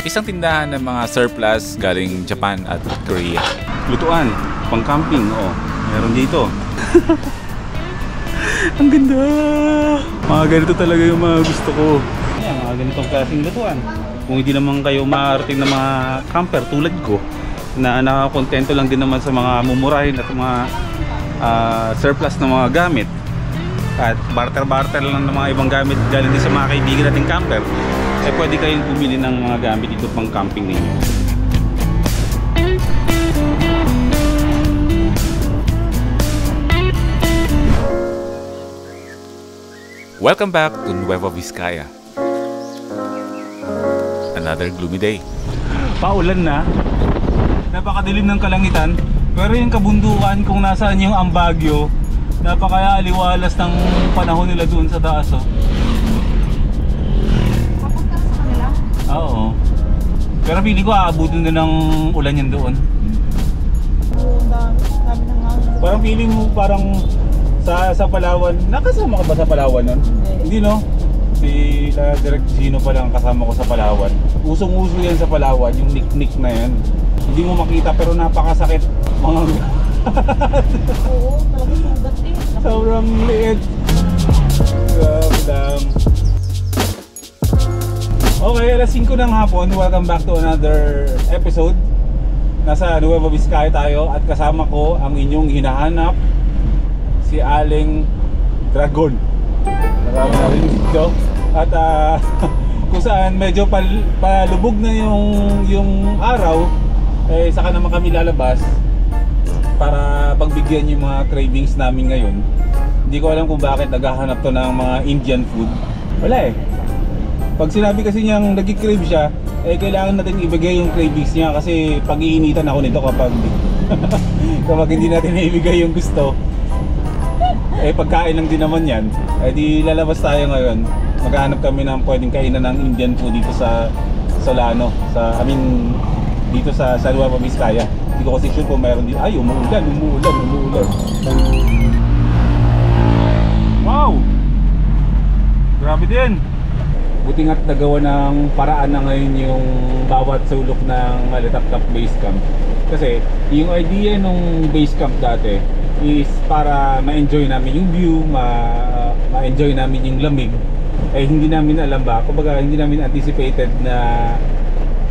Isang tindahan ng mga surplus galing Japan at Korea. Lutuan, pang camping, oh. Meron dito. Ang ganda! Mga ganito talaga yung mga gusto ko. Ayan, mga ganitong klaseng lutuan. Kung hindi naman kayo maarating na mga camper tulad ko, na nakakontento lang din naman sa mga mumurahin at mga surplus na mga gamit, at barter-barter lang ng mga ibang gamit galing din sa mga kaibigan nating camper, eh pwede kayong bumili ng mga gamit dito pang camping ninyo. Welcome back to Nueva Vizcaya. Another gloomy day. Paulan na. Napakadilim ng kalangitan. Pero yung kabundukan kung nasaan yung Ambagyo, napaka-aliwalas ng panahon nila doon sa taas, oh. Papunta sa kanila? Oo. Pero pili ko aabutin din ng ulan yan doon. Oo, dami ng hangin. Parang feeling mo parang sa Palawan. Nakasama ka ba sa Palawan nun? Hindi, no? Si Direct Gino pa lang kasama ko sa Palawan. Usong-uso yan sa Palawan, yung nick-nick na yan. Hindi mo makita pero napakasakit. Mga Oo, talaga sugat eh. sobrang liit. Grabe lang. Okay, alas 5 ng hapon. Welcome back to another episode. Nasa Nueva Vizcaya tayo at kasama ko ang inyong hinahanap, si Aling Dragon. Marami na rin dito. At kung saan medyo palubog na yung araw, eh saka naman kami lalabas para pagbigyan yung mga cravings namin ngayon. Hindi ko alam kung bakit naghahanap to ng mga Indian food. Wala eh. Pag sinabi kasi niyang nag-crave siya, eh kailangan natin ibigay yung cravings niya kasi pag-iinitan ako nito kapag kapag hindi natin ibigay yung gusto. Eh pagkain lang din naman yan. Eh di lalabas tayo ngayon. Maghahanap kami ng pwedeng kainan ng Indian food dito sa Solano, dito sa Nueva Vizcaya. Hindi ko kasi sure kung meron dito. Ay, umuulan. Wow! Grabe din. Buti nga't nagawa ng paraan na ngayon yung bawat sulok ng Alitap-Tap Base Camp. Kasi yung idea nung base camp dati is para ma-enjoy namin yung view, ma-enjoy namin yung lamig. Eh hindi namin alam ba, kumbaga hindi namin anticipated na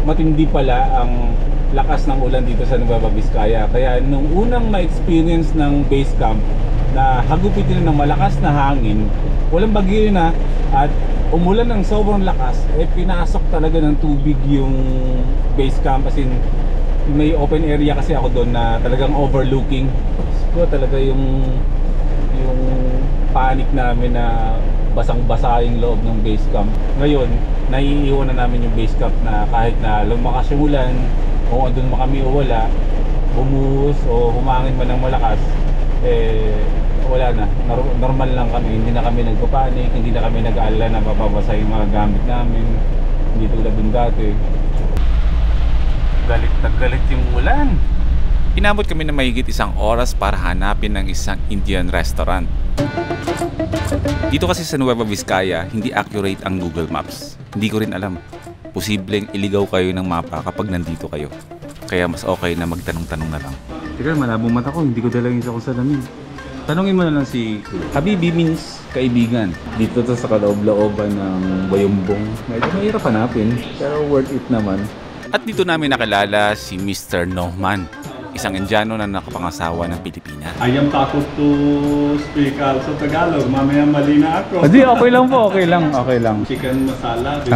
matindi pala ang lakas ng ulan dito sa Nueva Vizcaya. Kaya nung unang ma-experience ng base camp na hagupitin ng malakas na hangin, walang bagyo na at umulan ng sobrang lakas, eh pinasok talaga ng tubig yung base camp. As in, may open area kasi ako doon na talagang overlooking. So talaga yung panic namin na basang-basa yung loob ng base camp. Ngayon, naiiwan na namin yung base camp na kahit na lumakas yung ulan, o andun mo kami o wala, bumuhos o humangin man ng malakas, eh wala na. Normal lang kami. Hindi na kami nagpapanik, hindi na kami nag-aalala na mababasa yung mga gamit namin. Hindi tulad dun dati. Galit na galit yung ulan. Inabot kami ng mahigit 1 oras para hanapin ng isang Indian restaurant. Dito kasi sa Nueva Vizcaya, hindi accurate ang Google Maps. Hindi ko rin alam. Posibleng iligaw kayo ng mapa kapag nandito kayo. Kaya mas okay na magtanong-tanong na lang. Teka, malabong mata ko. Hindi ko dalawin sa kung salamin. Tanungin mo na lang si Habibi, means kaibigan. Dito to sa kaloob-looban ng Bayumbong. Medyo mahirap hanapin, pero worth it naman. At dito namin nakilala si Mr. Nohman, isang Indiano na nakapangasawa ng Pilipinas. I am takot to speak also Tagalog. Mamaya mali na ako. Hindi, okay lang po. Okay lang. Chicken masala with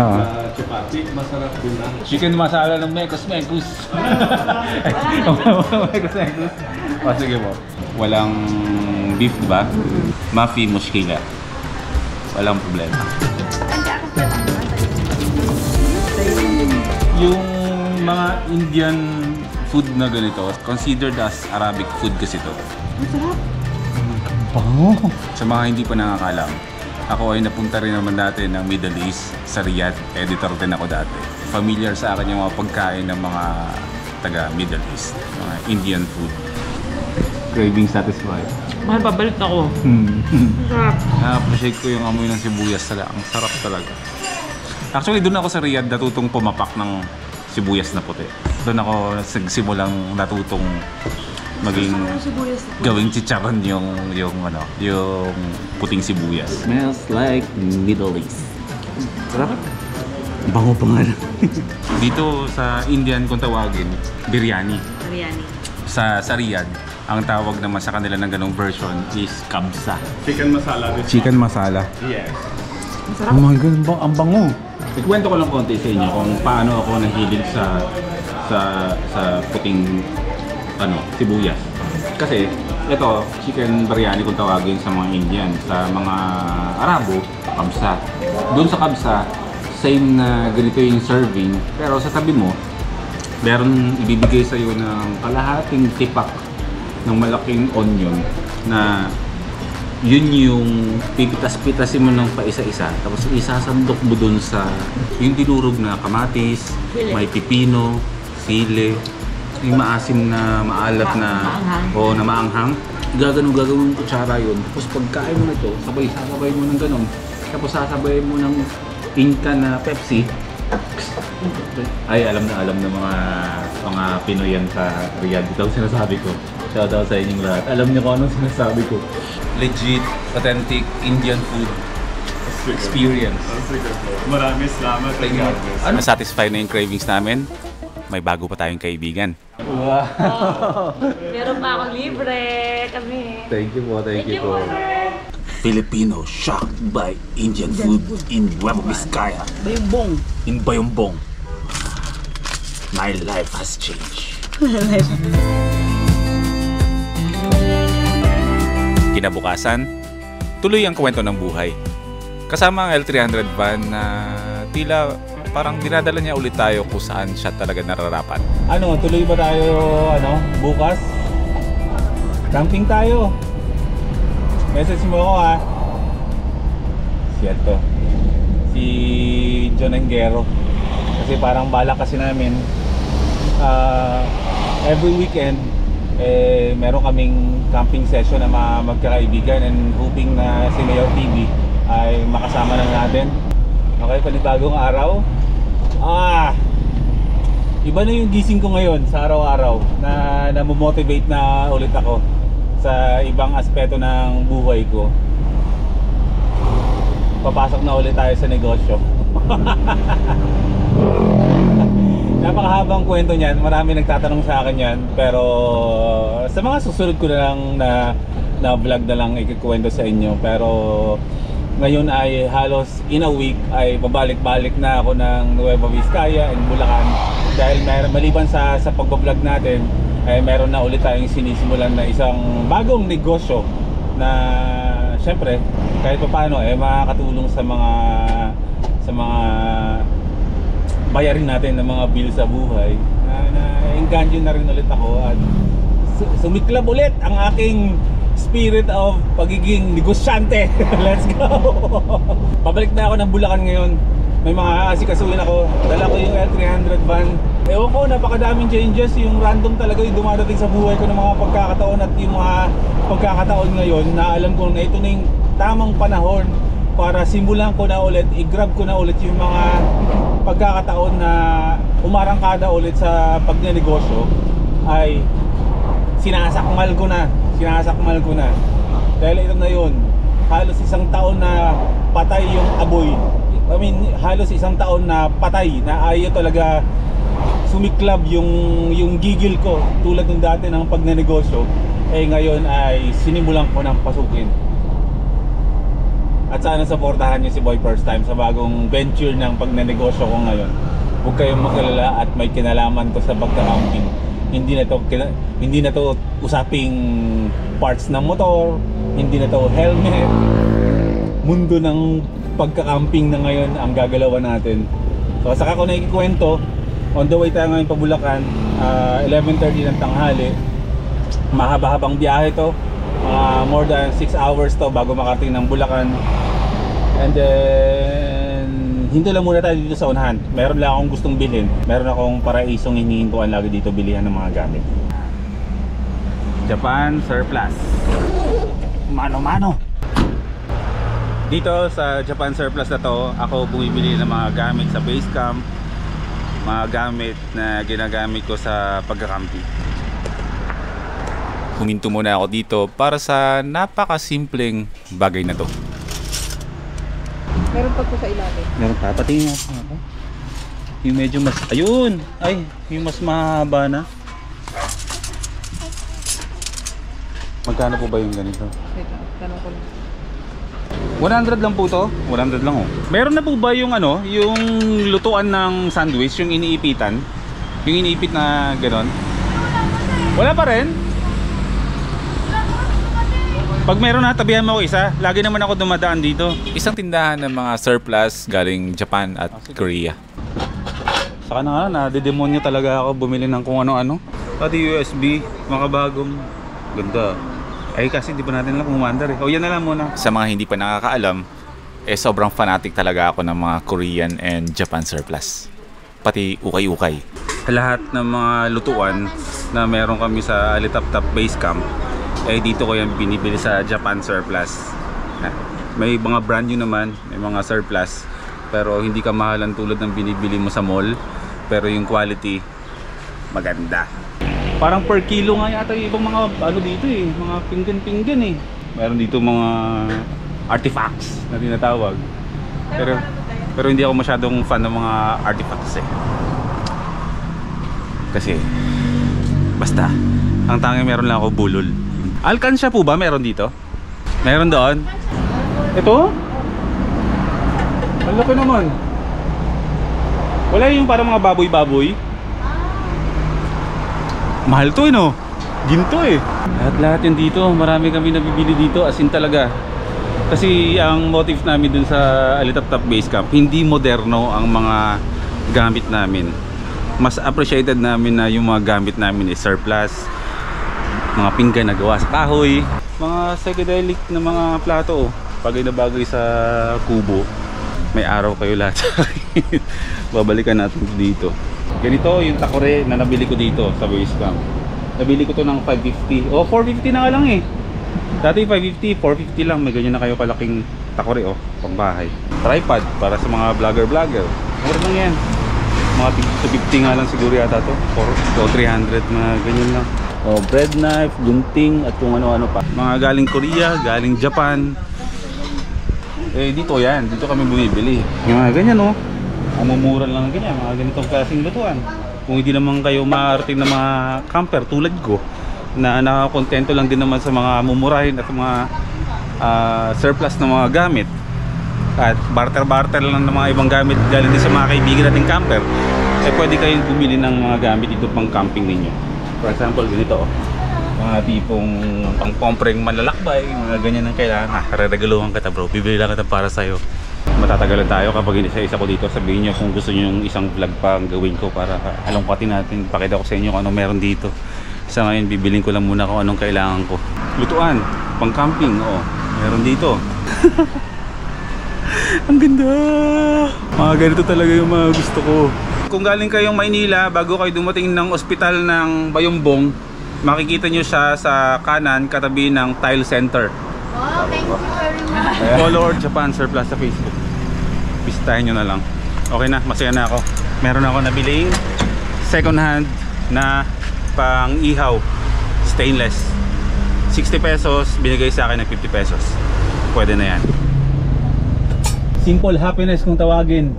chapati. Masarap din na. Chicken masala ng mekos-mekos. Mekos-mekos. O, sige po. Walang beef, diba? Mafi mushkila. Walang problema. Yung mga Indian food na ganito, considered as Arabic food kasi to. Masarap. Oh. Sa mga hindi pa nakakalam, ako ay napunta rin naman dati ng Middle East sa Riyadh. Editor din ako dati. Familiar sa akin yung mga pagkain ng mga taga Middle East, mga Indian food. Craving satisfied. Mahal, babalik ako. Sarap. Na-appreciate ko yung amoy ng sibuyas talaga. Ang sarap talaga. Actually, doon ako sa Riyadh natutong pumapak ng sibuyas na puti. Doon ako nagsimulang natutong maging gawing chicharon yung puting sibuyas. Smells like Middle East. Sarap. Bango pa nga lang. Dito sa Indian kung tawagin, biryani. Biryani. Sa Riyadh, ang tawag naman sa kanila ng ganong version is kabsa. Chicken masala. Chicken masala. Yes. Oh my God, ang bango. Ikwento ko lang konti sa inyo kung paano ako nahilig sa puting sibuyas. Kasi ito, chicken biryani kung tawagin sa mga Indian, sa mga Arabo, kabsa. Doon sa kabsa, same na ganito yung serving, pero sa tabi mo, meron ibibigay sa iyo ng kalahating tipak ng malaking onion na yun yung pipitas-pitasin mo ng paisa-isa, tapos isasandok mo dun sa yung dinurog na kamatis, may pipino, sile, yung maasim na maalat na na maanghang. Gagawin yung kutsara yun, tapos pagkain mo na ito, sasabay mo ng ganun, tapos sasabay mo ng Inca na Pepsi. Ay, alam na mga Pinoy yan sa Riyadh. Ito ang sinasabi ko. Shoutout sa inyong lahat. Alam niyo kung anong sinasabi ko. Legit, authentic Indian food experience. Maraming salamat. Thank you. Nasatisfy na yung cravings namin. May bago pa tayong kaibigan. Wow. Meron pa akong libre kami. Thank you po, thank you po. Filipino shocked by Indian food in Nueva Vizcaya. Bayumbong. In Bayumbong. My life has changed. Kinabukasan, tuloy ang kwento ng buhay. Kasama ang L300 van na tila parang dinadala niya ulit tayo kung saan siya talaga nararapat. Tuloy ba tayo, bukas? Camping tayo. Message mo ako ha. Si John Engero. Kasi parang balak kasi namin every weekend meron kaming camping session na magkakaibigan, and hoping na si Mayor TV ay makasama na natin. Okay, panibagong araw. Iba na yung gising ko ngayon sa araw-araw, na namomotivate na ulit ako sa ibang aspeto ng buhay ko. Papasok na ulit tayo sa negosyo. Napakahabang kwento niyan, marami nagtatanong sa akin yan, pero sa mga susunod ko na lang na vlog na lang ikikwento sa inyo. Pero ngayon ay halos in a week ay pabalik-balik na ako ng Nueva Vizcaya and Bulacan, dahil maliban sa pagbablog natin ay meron na ulit tayong sinisimulan na isang bagong negosyo na syempre kahit pa paano makakatulong sa mga bayarin natin ng mga bill sa buhay. Na-engganyo na rin ulit ako at sumiklab ulit ang aking spirit of pagiging negosyante. Let's go! Pabalik na ako ng Bulacan ngayon. May mga aasikasuhin ako. Dala ko yung L300 van. Ewan ko, napakadaming changes. Yung random talaga yung dumadating sa buhay ko ng mga pagkakataon, at yung mga pagkakataon ngayon na alam ko na ito na yung tamang panahon para simulan ko na ulit, i-grab ko na ulit yung mga pagkakataon na umarangkada ulit sa pagnenegosyo, ay sinasakmal ko na. Dahil ito na yun, halos isang taon na patay yung apoy. Halos isang taon na patay, na ayaw talaga sumiklab yung gigil ko tulad ng dati ng pagnenegosyo. Ngayon ay sinimulan ko ng pasukin. At sana supportahan niyo si Boy First Time sa bagong venture ng pagnenegosyo ko ngayon. Huwag kayong mag-alala at may kinalaman to sa pagka-camping. Hindi na to usaping parts ng motor, hindi na to helmet. Mundo ng pagka-camping na ngayon ang gagalawan natin. So saka ko na ikikwento, on the way tayo ngayon pa Bulacan, 11:30 ng tanghali. Mahaba-habang biyahe to, more than 6 hours to bago makarating ng Bulacan. And then hinto lang muna tayo dito sa unahan. Meron lang akong gustong bilhin. Meron akong paraisong hinihintuan lagi dito, bilihan ng mga gamit. Japan Surplus. Mano-mano. Dito sa Japan Surplus na to, ako bumibili ng mga gamit sa base camp. mga gamit na ginagamit ko sa pagkakamping. Huminto muna ako dito para sa napakasimpleng bagay na to. Meron pa po sa ilalim. Meron pa, patingin ako. Yung medyo mas, ayun! Ay, yung mas mahaba na. Magkano po ba yung ganito? Wait lang, tanong ko lang. 100 lang po to? 100 lang oh. Meron na po ba yung ano, yung lutuan ng sandwich, yung iniipitan? Yung iniipit na gano'n? Wala pa rin? Pag meron na, tabihan mo ako isa. Lagi naman ako dumadaan dito. Isang tindahan ng mga surplus galing Japan at Korea. Saka na nga, nadidemonyo talaga ako bumili ng kung ano-ano. Pati USB, mga bagong ganda. Ay kasi di pa natin alam kung umandar eh. O yan na lang muna. Sa mga hindi pa nakakaalam, sobrang fanatic talaga ako ng mga Korean and Japan surplus. Pati ukay-ukay. Lahat ng mga lutuan na meron kami sa Alitaptap Base Camp, dito ko yung binibili sa Japan surplus. May mga brand new naman, may mga surplus, pero hindi ka mahalan tulad ng binibili mo sa mall, pero yung quality maganda. Parang per kilo nga yata yung ibang mga ano dito eh, mga pinggan-pinggan eh. Meron dito mga artifacts na tinatawag. Pero hindi ako masyadong fan ng mga artifacts eh. Kasi basta ang tanging meron lang ako bulol. Alkansya po ba meron dito? Meron doon? Ito? Ang laki naman. Wala yung parang mga baboy-baboy. Mahal to no? Ginto eh. Lahat-lahat yun dito. Marami kami nabibili dito as in talaga. Kasi ang motive namin dun sa Alitaptap Base Camp, hindi moderno ang mga gamit namin. Mas appreciated namin na yung mga gamit namin is surplus. Mga pinggan na gawa sa kahoy, mga psychedelic na mga plato, bagay na bagay sa kubo. May araw kayo lahat sa akin. Babalikan natin dito. Ganito yung takore na nabili ko dito sa Base Camp. Nabili ko to ng 550 o 450 na nga lang eh. Dati 550, 450 lang. May ganyan na kayo kalaking takore pang bahay. Tripod para sa mga vlogger. Mura lang yan. Mga 250 nga lang siguro yata to, or 300 na ganyan lang. Bread knife, gunting at kung ano-ano pa. Mga galing Korea, galing Japan. Dito yan, dito kami bumibili. Yung mga ganyan mumura lang ng ganyan, mga ganitong klaseng lutuan. Kung hindi naman kayo maarating na mga camper tulad ko, na nakakontento lang din naman sa mga mumurahin at mga surplus na mga gamit, at barter-barter lang ng mga ibang gamit galing din sa mga kaibigan nating camper, pwede kayong bumili ng mga gamit dito pang camping ninyo. For example, ganito mga tipong pang-pompreng malalakbay, mga ganyan ang kailangan. Re-regaluhan kita bro, bibili lang kita para sa'yo. Matatagalan tayo kapag isa-isa ko dito. Sabihin nyo kung gusto nyo yung isang vlog pa ang gawin ko para alungkatin natin. Pakita ko sa inyo kung anong meron dito. Sa ngayon, bibilin ko lang muna kung anong kailangan ko. Lutuan, pang-camping, meron dito. Ang ganda! Mga ganito talaga yung mga gusto ko. Kung galing kayong Maynila, bago kayo dumating ng ospital ng Bayumbong, makikita nyo siya sa kanan, katabi ng Tile Center. Wow, thank you very much. Follow Japan Surplus sa Facebook. Bisitahin nyo na lang. Okay na, masaya na ako. Meron ako nabiling second hand na pang ihaw, stainless. 60 pesos, binigay sa akin ng 50 pesos. Pwede na yan. Simple happiness kung tawagin.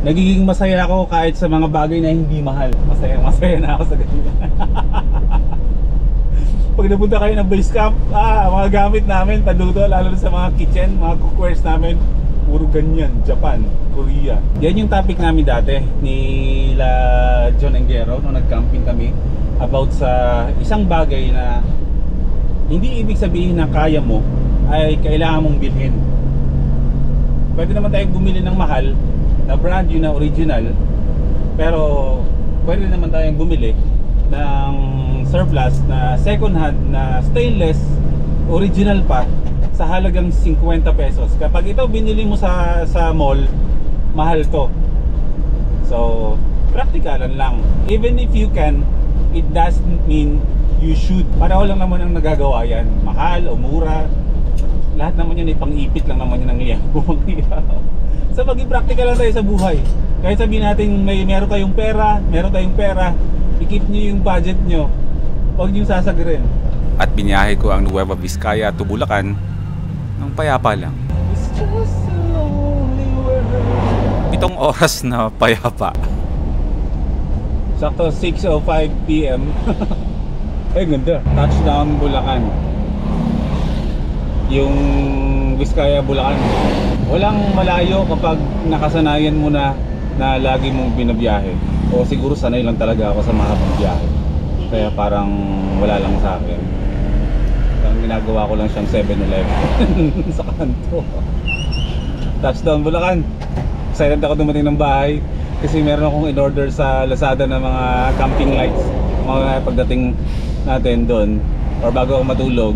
Nagiging masaya ako kahit sa mga bagay na hindi mahal. Masaya na ako sa ganyan. Pag napunta kayo ng base camp, mga gamit namin, paluto, lalo sa mga kitchen, mga cookwares namin, puro ganyan, Japan, Korea. Yan yung topic namin dati ni John Engero nung nag-camping kami about sa isang bagay na hindi ibig sabihin na kaya mo ay kailangan mong bilhin. Pwede naman tayong bumili ng mahal na brand new na original, pero pwede naman tayong bumili ng surplus na second hand na stainless original pa sa halagang 50 pesos. Kapag ito binili mo sa mall, mahal to. So praktikalan lang. Even if you can, it doesn't mean you should. Pareho lang naman ang nagagawa yan, mahal o mura. Lahat naman yun ay pang-ipit lang naman yun ng liyaw. sa maging practical lang tayo sa buhay. Kahit sabihin natin meron tayong pera, i-keep nyo yung budget nyo. Huwag nyo sasagirin. At biniyahe ko ang Nueva Vizcaya to Bulacan ng payapa lang. It's just a lonely world. 7 oras na payapa. Sakto 6:05 PM. Ay, ganda. Touchdown Bulacan. Yung Vizcaya Bulacan. Walang malayo kapag nakasanayan mo na lagi mong binabiyahe. O siguro sanay lang talaga ako sa mahabang biyahe. Kaya parang wala lang sa akin. Ang ginagawa ko lang siyang 7-Eleven sa kanto. Touchdown Bulacan. Excited ako dumating ng bahay kasi meron akong in-order sa Lazada ng mga camping lights. Mga pagdating natin doon or bago ako matulog,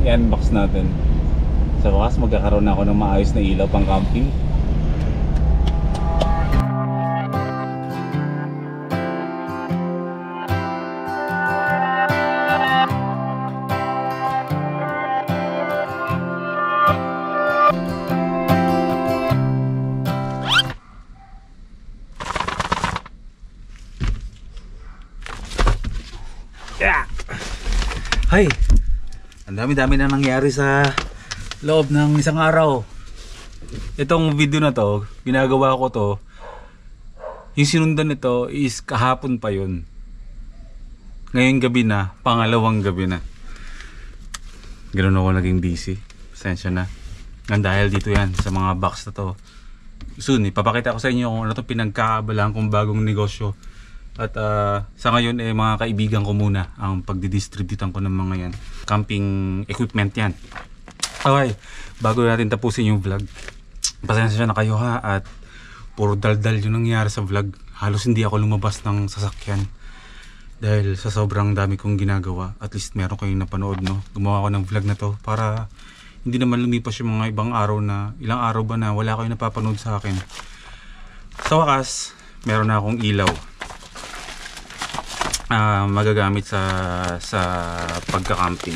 i-unbox natin. Sa wakas magkakaroon ako ng maayos na ilaw pang camping. Hay, ang dami-dami na nangyari sa loob ng isang araw. Itong video na to, ginagawa ko to, yung sinundan nito is kahapon pa yun. Ngayong gabi na, pangalawang gabi na. Ganoon ako naging busy. Pasensya na. And dahil dito yan, sa mga box na to. Soon, ipapakita ko sa inyo kung ano to pinagkakaabalahan kong bagong negosyo. At sa ngayon mga kaibigan ko muna ang pagdidistributan ko ng mga yan. Camping equipment yan. Okay, bago natin tapusin yung vlog, pasensya na kayo ha, at puro daldal yung nangyari sa vlog. Halos hindi ako lumabas ng sasakyan dahil sa sobrang dami kong ginagawa. At least meron kayong napanood, no? Gumawa ko ng vlog na to para hindi naman lumipas yung mga ibang araw na, ilang araw ba na wala kayong napapanood sa akin. Sa wakas, meron na akong ilaw magagamit sa pagka-camping.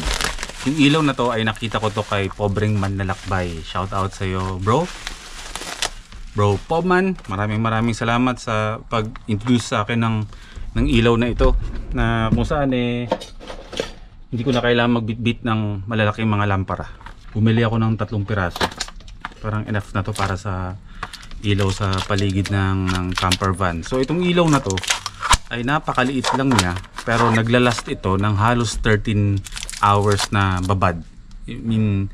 Yung ilaw na to ay nakita ko to kay Pobreng Manlalakbay. Shout out sa iyo, bro Pobman. Maraming salamat sa pag-introduce sa akin ng ilaw na ito, na kung saan hindi ko na kailangan magbitbit ng malalaking mga lampara. Bumili ako ng 3 piraso. Parang enough na to para sa ilaw sa paligid ng camper van. So itong ilaw na to ay napakaliit lang niya, pero naglalast ito ng halos 13 hours na babad. I mean,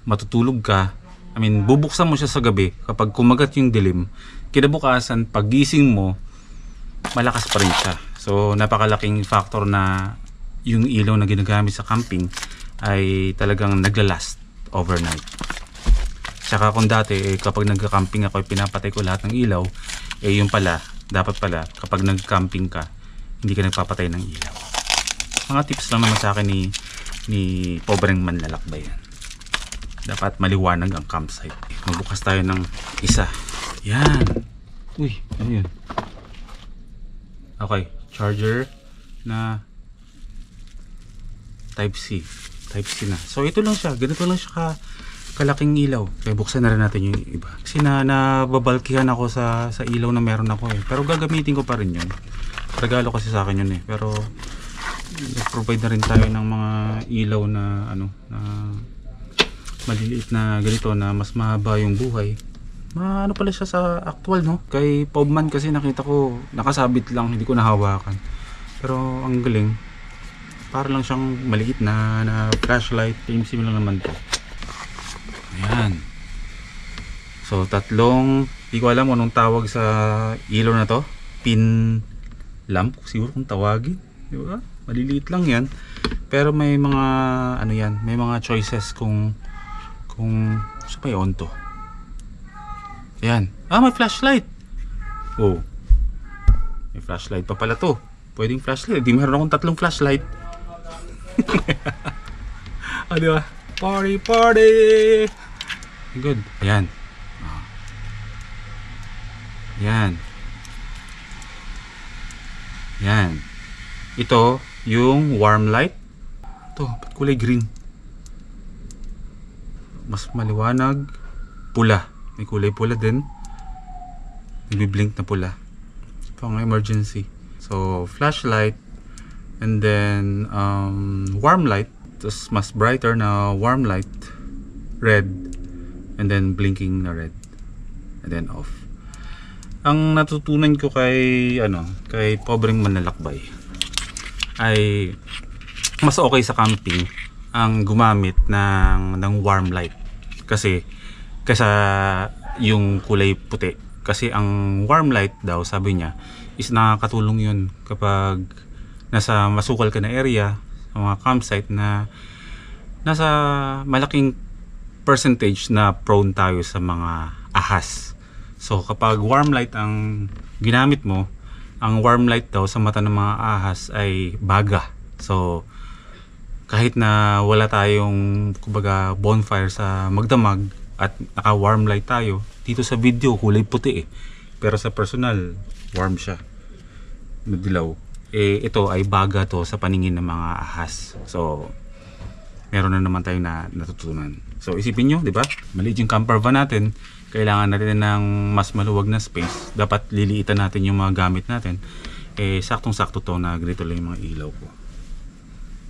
matutulog ka. I mean, bubuksan mo siya sa gabi kapag kumagat yung dilim. Kinabukasan, pagising mo, malakas pa rin siya. So, napakalaking factor na yung ilaw na ginagamit sa camping ay talagang naglalast overnight. Tsaka kung dati, kapag nagka-camping ako, pinapatay ko lahat ng ilaw, yung pala, dapat pala kapag nag-camping ka, hindi ka nagpapatay ng ilaw. Mga tips lang naman sa akin ni Pobreng Manlalakbay. Dapat maliwanag ang campsite. Magbukas tayo ng isa. Yan. Uy, ano yun? Okay, charger na Type-C. Type-C na. So ito lang siya, ganito lang siya kalaking ilaw. Kaya buksan na rin natin yung iba. Kasi nababalkihan ako sa ilaw na meron ako Pero gagamitin ko pa rin yun. Regalo kasi sa akin yun Pero nag-provide na rin tayo ng mga ilaw na na maliliit na ganito na mas mahaba yung buhay. Ano pala siya sa actual, no? Kay Pobman kasi nakita ko nakasabit lang, hindi ko nahawakan. Pero ang galing. Para lang siyang maliit na flashlight. Sim lang naman to. Ayan. So 3, di ko alam anong tawag sa ilaw na to. Pin lamp siguro kung tawagin, di ba? Maliliit lang yan. Pero may mga yan, may mga choices kung sa pa on to. Ayan. May flashlight. Oh. May flashlight pa pala to. Pwedeng flashlight. Di meron akong 3 flashlight. Di ba? Party! Good. Ayan. Yan. Yan. Ito yung warm light. Ito, kulay green. Mas maliwanag. Pula. May kulay pula din. Nagbi-blink na pula. Pang emergency. So, flashlight. And then, warm light. Tapos mas brighter na warm light. Red. And then, blinking na red. And then, off. Ang natutunan ko kay pobreng manlalakbay ay mas okay sa camping ang gumamit ng warm light kasi kaysa yung kulay puti, kasi ang warm light daw, sabi niya, is nakakatulong yun kapag nasa masukal ka na area, sa mga campsite na nasa malaking percentage na prone tayo sa mga ahas. So kapag warm light ang ginamit mo, ang warm light daw sa mata ng mga ahas ay baga. So kahit na wala tayong kumbaga bonfire sa magdamag at naka warm light tayo, dito sa video kulay puti eh, pero sa personal warm siya, madilaw. Ito ay baga to sa paningin ng mga ahas. So meron na naman tayong natutunan. So isipin nyo, di ba? Maliit yung camper van natin, kailangan natin ng mas maluwag na space. Dapat liliitan natin yung mga gamit natin. Saktong-sakto to na ganito lang yung mga ilaw ko.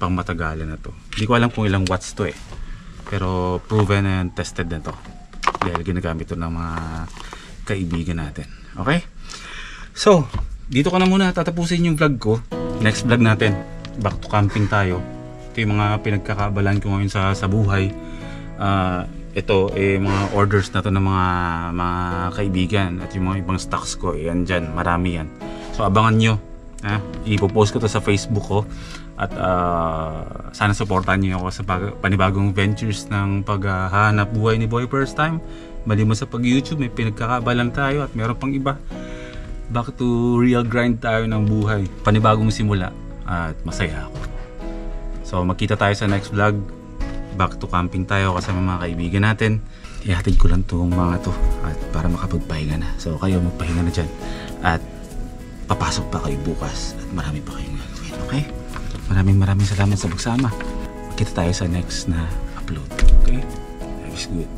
Pang matagalan na to. Hindi ko alam kung ilang watts to eh. Pero proven and tested na to. Dahil ginagamit to ng mga kaibigan natin. Okay? So, dito ko na muna tatapusin yung vlog ko. Next vlog natin, back to camping tayo. Ito yung mga pinagkakabalan ko ngayon sa buhay. Ito mga orders na to ng mga kaibigan at yung mga ibang stocks ko, andyan, marami yan. So abangan nyo, ipopost ko to sa Facebook ko at sana supportan nyo ako sa panibagong ventures ng paghahanap buhay ni Boy First Time. Maliban sa pag YouTube, may pinagkakabalan tayo at meron pang iba. Back to real grind tayo ng buhay, panibagong simula at masaya ako. So magkita tayo sa next vlog. Back to camping tayo kasama mga kaibigan natin. Ihatid ko lang itong mga to at para makapagpahinga na. So kayo magpahinga na dyan at papasok pa kayo bukas at marami pa kayong gagawin. Okay? Maraming salamat sa pagsama. Kita tayo sa next na upload. Okay? Life is good.